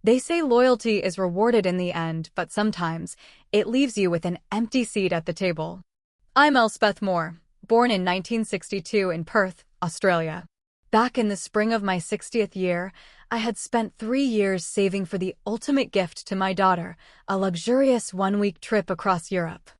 They say loyalty is rewarded in the end, but sometimes it leaves you with an empty seat at the table. I'm Elspeth Moore, born in 1962 in Perth, Australia. Back in the spring of my 60th year, I had spent 3 years saving for the ultimate gift to my daughter, a luxurious one-week trip across Europe.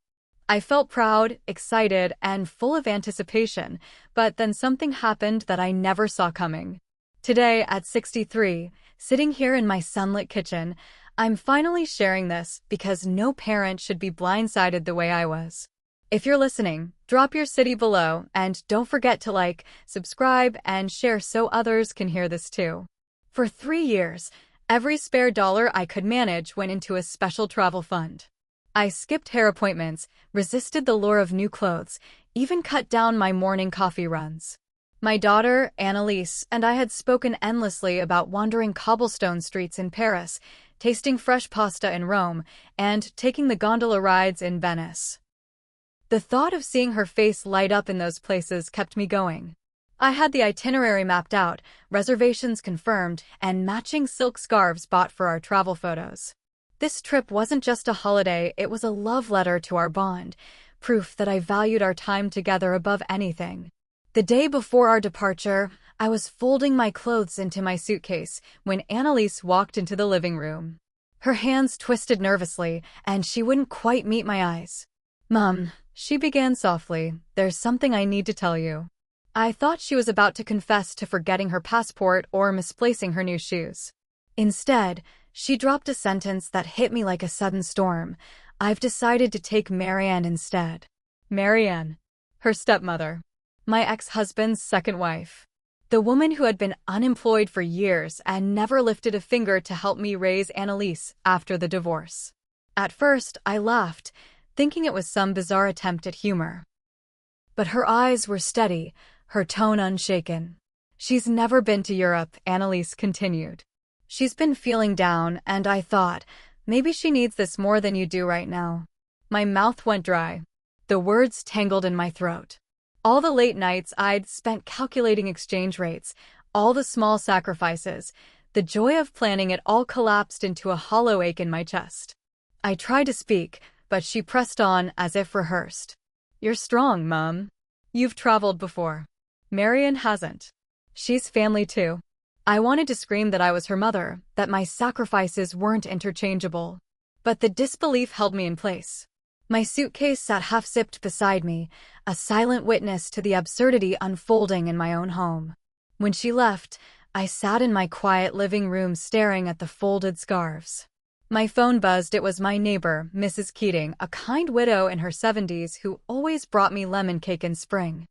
I felt proud, excited, and full of anticipation, but then something happened that I never saw coming. Today, at 63, sitting here in my sunlit kitchen, I'm finally sharing this because no parent should be blindsided the way I was. If you're listening, drop your city below, and don't forget to like, subscribe, and share so others can hear this too. For 3 years, every spare dollar I could manage went into a special travel fund. I skipped hair appointments, resisted the lure of new clothes, even cut down my morning coffee runs. My daughter, Annelise, and I had spoken endlessly about wandering cobblestone streets in Paris, tasting fresh pasta in Rome, and taking the gondola rides in Venice. The thought of seeing her face light up in those places kept me going. I had the itinerary mapped out, reservations confirmed, and matching silk scarves bought for our travel photos. This trip wasn't just a holiday, it was a love letter to our bond, proof that I valued our time together above anything. The day before our departure, I was folding my clothes into my suitcase when Annelise walked into the living room. Her hands twisted nervously, and she wouldn't quite meet my eyes. "Mom," she began softly, "there's something I need to tell you." I thought she was about to confess to forgetting her passport or misplacing her new shoes. Instead, she dropped a sentence that hit me like a sudden storm. "I've decided to take Marianne instead." Marianne, her stepmother. My ex-husband's second wife. The woman who had been unemployed for years and never lifted a finger to help me raise Annelise after the divorce. At first, I laughed, thinking it was some bizarre attempt at humor. But her eyes were steady, her tone unshaken. "She's never been to Europe," Annelise continued. "She's been feeling down, and I thought, maybe she needs this more than you do right now." My mouth went dry. The words tangled in my throat. All the late nights I'd spent calculating exchange rates, all the small sacrifices, the joy of planning it all collapsed into a hollow ache in my chest. I tried to speak, but she pressed on as if rehearsed. "You're strong, Mom. You've traveled before. Marianne hasn't. She's family too." I wanted to scream that I was her mother, that my sacrifices weren't interchangeable. But the disbelief held me in place. My suitcase sat half-zipped beside me, a silent witness to the absurdity unfolding in my own home. When she left, I sat in my quiet living room staring at the folded scarves. My phone buzzed. It was my neighbor, Mrs. Keating, a kind widow in her 70s who always brought me lemon cake in spring.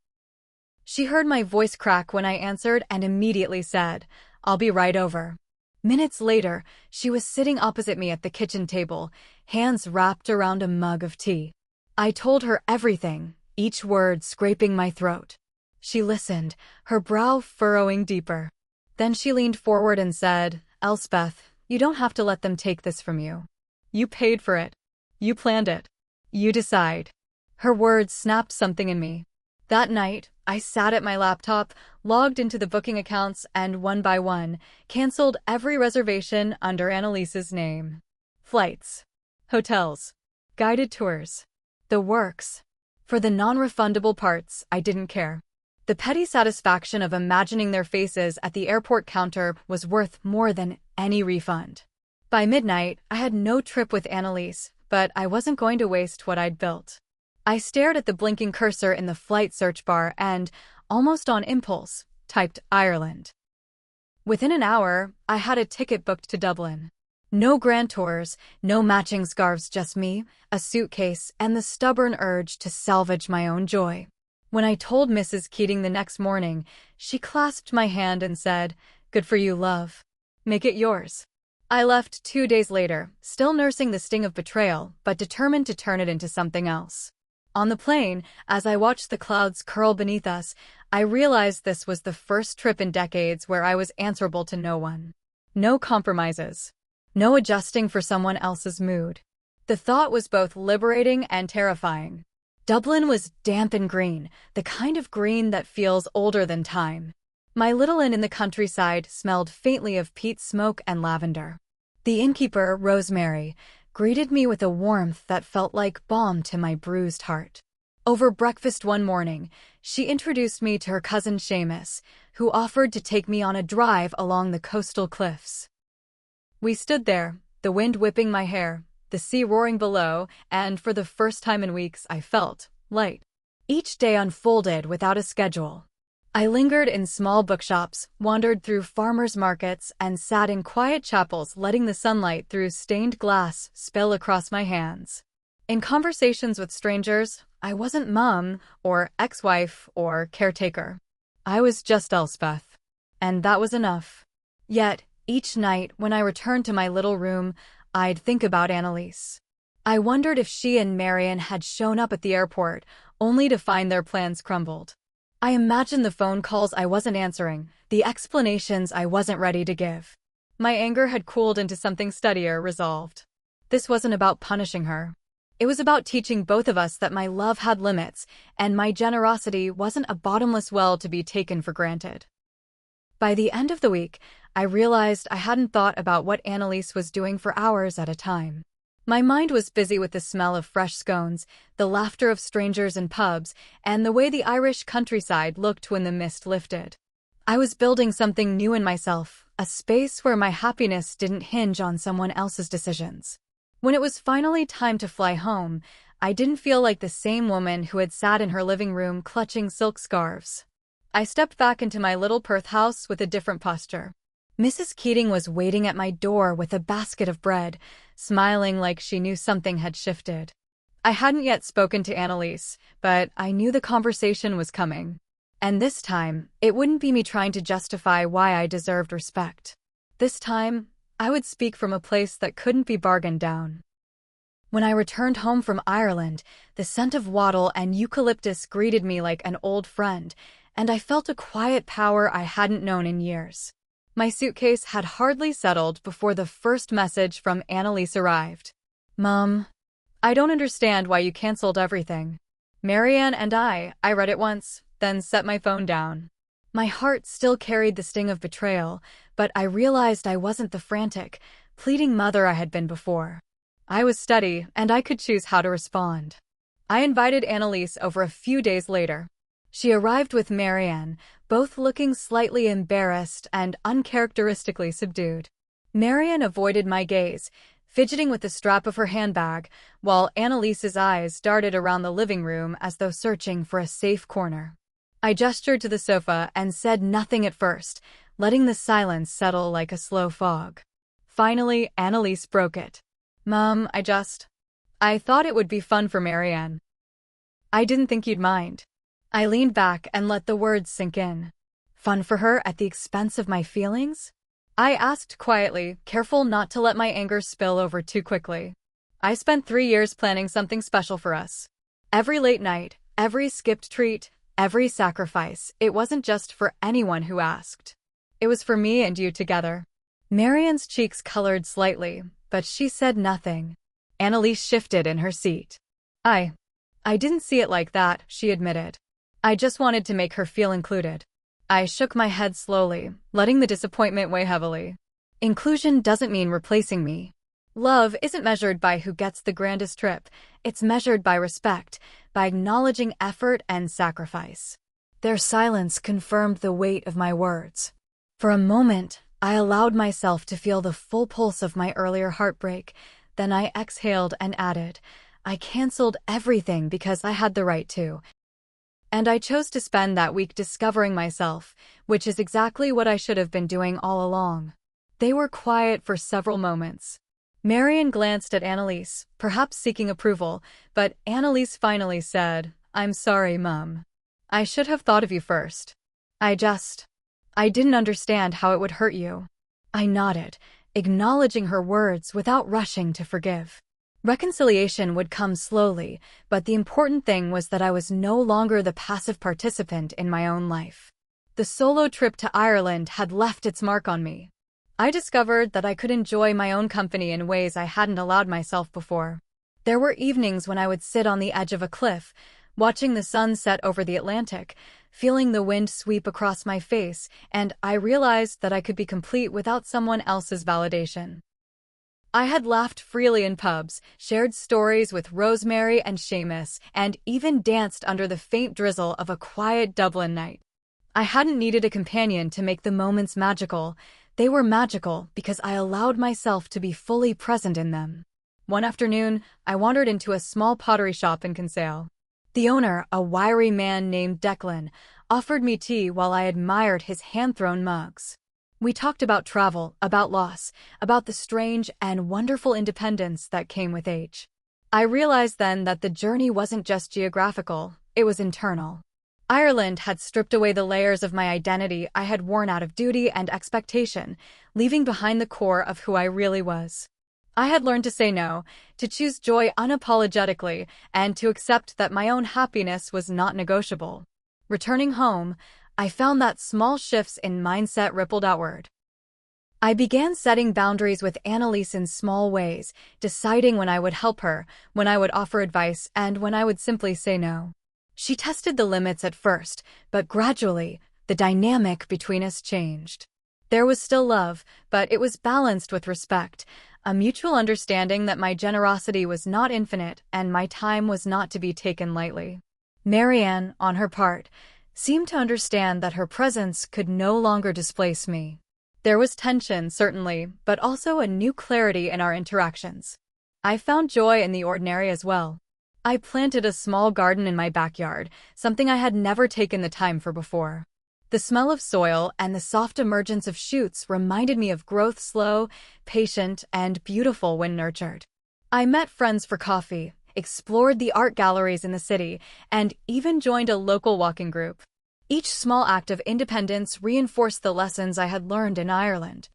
She heard my voice crack when I answered and immediately said, "I'll be right over." Minutes later, she was sitting opposite me at the kitchen table, hands wrapped around a mug of tea. I told her everything, each word scraping my throat. She listened, her brow furrowing deeper. Then she leaned forward and said, "Elspeth, you don't have to let them take this from you. You paid for it. You planned it. You decide." Her words snapped something in me. That night, I sat at my laptop, logged into the booking accounts, and one by one, canceled every reservation under Annelise's name. Flights, hotels, guided tours, the works. For the non-refundable parts, I didn't care. The petty satisfaction of imagining their faces at the airport counter was worth more than any refund. By midnight, I had no trip with Annelise, but I wasn't going to waste what I'd built. I stared at the blinking cursor in the flight search bar and, almost on impulse, typed Ireland. Within an hour, I had a ticket booked to Dublin. No grand tours, no matching scarves, just me, a suitcase, and the stubborn urge to salvage my own joy. When I told Mrs. Keating the next morning, she clasped my hand and said, "Good for you, love. Make it yours." I left 2 days later, still nursing the sting of betrayal, but determined to turn it into something else. On the plane, as I watched the clouds curl beneath us, I realized this was the first trip in decades where I was answerable to no one. No compromises. No adjusting for someone else's mood. The thought was both liberating and terrifying. Dublin was damp and green, the kind of green that feels older than time. My little inn in the countryside smelled faintly of peat smoke and lavender. The innkeeper, Rosemary, greeted me with a warmth that felt like balm to my bruised heart. Over breakfast one morning, she introduced me to her cousin Seamus, who offered to take me on a drive along the coastal cliffs. We stood there, the wind whipping my hair, the sea roaring below, and for the first time in weeks I felt light. Each day unfolded without a schedule. I lingered in small bookshops, wandered through farmers' markets, and sat in quiet chapels letting the sunlight through stained glass spill across my hands. In conversations with strangers, I wasn't mom, or ex-wife, or caretaker. I was just Elspeth. And that was enough. Yet, each night when I returned to my little room, I'd think about Annelise. I wondered if she and Marian had shown up at the airport, only to find their plans crumbled. I imagined the phone calls I wasn't answering, the explanations I wasn't ready to give. My anger had cooled into something steadier, resolved. This wasn't about punishing her. It was about teaching both of us that my love had limits, and my generosity wasn't a bottomless well to be taken for granted. By the end of the week, I realized I hadn't thought about what Annelise was doing for hours at a time. My mind was busy with the smell of fresh scones, the laughter of strangers in pubs, and the way the Irish countryside looked when the mist lifted. I was building something new in myself, a space where my happiness didn't hinge on someone else's decisions. When it was finally time to fly home, I didn't feel like the same woman who had sat in her living room clutching silk scarves. I stepped back into my little Perth house with a different posture. Mrs. Keating was waiting at my door with a basket of bread, smiling like she knew something had shifted. I hadn't yet spoken to Annelise, but I knew the conversation was coming. And this time, it wouldn't be me trying to justify why I deserved respect. This time, I would speak from a place that couldn't be bargained down. When I returned home from Ireland, the scent of wattle and eucalyptus greeted me like an old friend, and I felt a quiet power I hadn't known in years. My suitcase had hardly settled before the first message from Annelise arrived. Mom, I don't understand why you canceled everything. Marianne and I read it once, then set my phone down. My heart still carried the sting of betrayal, but I realized I wasn't the frantic, pleading mother I had been before. I was steady, and I could choose how to respond. I invited Annelise over a few days later. She arrived with Marianne, both looking slightly embarrassed and uncharacteristically subdued. Marianne avoided my gaze, fidgeting with the strap of her handbag, while Annelise's eyes darted around the living room as though searching for a safe corner. I gestured to the sofa and said nothing at first, letting the silence settle like a slow fog. Finally, Annelise broke it. Mom, I thought it would be fun for Marianne. I didn't think you'd mind. I leaned back and let the words sink in. Fun for her at the expense of my feelings? I asked quietly, careful not to let my anger spill over too quickly. I spent 3 years planning something special for us. Every late night, every skipped treat, every sacrifice, it wasn't just for anyone who asked. It was for me and you together. Marianne's cheeks colored slightly, but she said nothing. Annelise shifted in her seat. I didn't see it like that, she admitted. I just wanted to make her feel included. I shook my head slowly, letting the disappointment weigh heavily. Inclusion doesn't mean replacing me. Love isn't measured by who gets the grandest trip. It's measured by respect, by acknowledging effort and sacrifice. Their silence confirmed the weight of my words. For a moment, I allowed myself to feel the full pulse of my earlier heartbreak. Then I exhaled and added, I canceled everything because I had the right to. And I chose to spend that week discovering myself, which is exactly what I should have been doing all along. They were quiet for several moments. Marian glanced at Annelise, perhaps seeking approval, but Annelise finally said, I'm sorry, Mum. I should have thought of you first. I didn't understand how it would hurt you. I nodded, acknowledging her words without rushing to forgive. Reconciliation would come slowly, but the important thing was that I was no longer the passive participant in my own life. The solo trip to Ireland had left its mark on me. I discovered that I could enjoy my own company in ways I hadn't allowed myself before. There were evenings when I would sit on the edge of a cliff, watching the sun set over the Atlantic, feeling the wind sweep across my face, and I realized that I could be complete without someone else's validation. I had laughed freely in pubs, shared stories with Rosemary and Seamus, and even danced under the faint drizzle of a quiet Dublin night. I hadn't needed a companion to make the moments magical. They were magical because I allowed myself to be fully present in them. One afternoon, I wandered into a small pottery shop in Kinsale. The owner, a wiry man named Declan, offered me tea while I admired his hand-thrown mugs. We talked about travel, about loss, about the strange and wonderful independence that came with age. I realized then that the journey wasn't just geographical, it was internal. Ireland had stripped away the layers of my identity I had worn out of duty and expectation, leaving behind the core of who I really was. I had learned to say no, to choose joy unapologetically, and to accept that my own happiness was not negotiable. Returning home, I found that small shifts in mindset rippled outward. I began setting boundaries with Annelise in small ways, deciding when I would help her, when I would offer advice, and when I would simply say no. She tested the limits at first, but gradually, the dynamic between us changed. There was still love, but it was balanced with respect, a mutual understanding that my generosity was not infinite and my time was not to be taken lightly. Marianne, on her part, seemed to understand that her presence could no longer displace me. There was tension, certainly, but also a new clarity in our interactions. I found joy in the ordinary as well. I planted a small garden in my backyard, something I had never taken the time for before. The smell of soil and the soft emergence of shoots reminded me of growth slow, patient, and beautiful when nurtured. I met friends for coffee, explored the art galleries in the city, and even joined a local walking group. Each small act of independence reinforced the lessons I had learned in Ireland.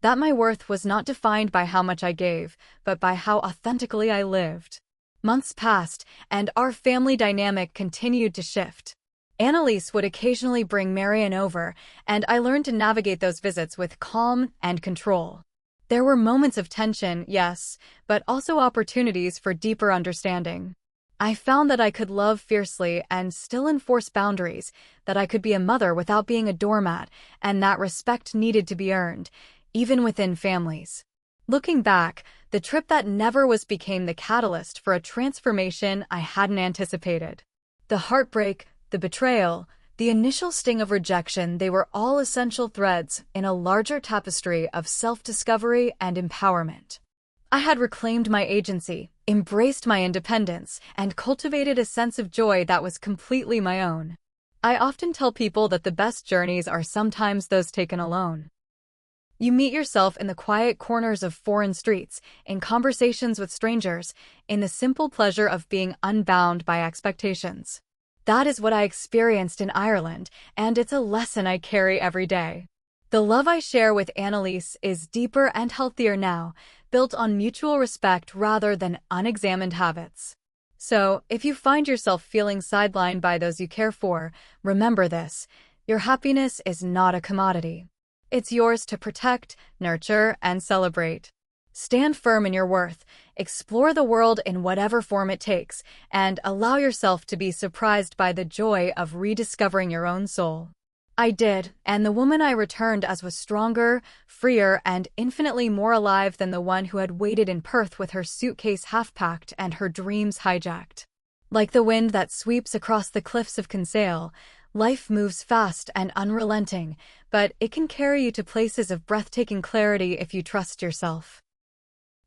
That my worth was not defined by how much I gave, but by how authentically I lived. Months passed, and our family dynamic continued to shift. Annelise would occasionally bring Marianne over, and I learned to navigate those visits with calm and control. There were moments of tension, yes, but also opportunities for deeper understanding. I found that I could love fiercely and still enforce boundaries, that I could be a mother without being a doormat, and that respect needed to be earned, even within families. Looking back, the trip that never was became the catalyst for a transformation I hadn't anticipated. The heartbreak, the betrayal, the initial sting of rejection, they were all essential threads in a larger tapestry of self-discovery and empowerment. I had reclaimed my agency, embraced my independence, and cultivated a sense of joy that was completely my own. I often tell people that the best journeys are sometimes those taken alone. You meet yourself in the quiet corners of foreign streets, in conversations with strangers, in the simple pleasure of being unbound by expectations. That is what I experienced in Ireland, and it's a lesson I carry every day. The love I share with Annelise is deeper and healthier now, built on mutual respect rather than unexamined habits. So, if you find yourself feeling sidelined by those you care for, remember this: your happiness is not a commodity. It's yours to protect, nurture, and celebrate. Stand firm in your worth, explore the world in whatever form it takes, and allow yourself to be surprised by the joy of rediscovering your own soul. I did, and the woman I returned as was stronger, freer, and infinitely more alive than the one who had waited in Perth with her suitcase half-packed and her dreams hijacked. Like the wind that sweeps across the cliffs of Kinsale, life moves fast and unrelenting, but it can carry you to places of breathtaking clarity if you trust yourself.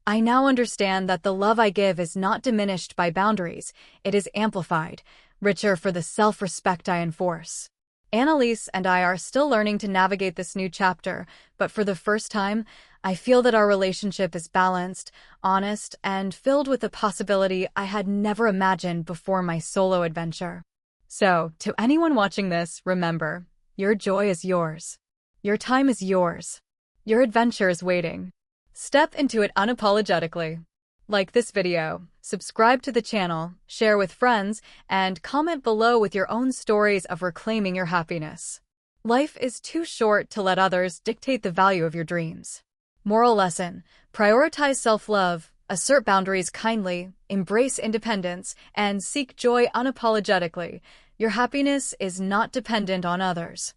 I now understand that the love I give is not diminished by boundaries, it is amplified, richer for the self-respect I enforce. Annelise and I are still learning to navigate this new chapter, but for the first time, I feel that our relationship is balanced, honest, and filled with a possibility I had never imagined before my solo adventure. So, to anyone watching this, remember, your joy is yours. Your time is yours. Your adventure is waiting. Step into it unapologetically. Like this video, subscribe to the channel, share with friends, and comment below with your own stories of reclaiming your happiness. Life is too short to let others dictate the value of your dreams. Moral lesson: prioritize self-love, assert boundaries kindly, embrace independence, and seek joy unapologetically. Your happiness is not dependent on others.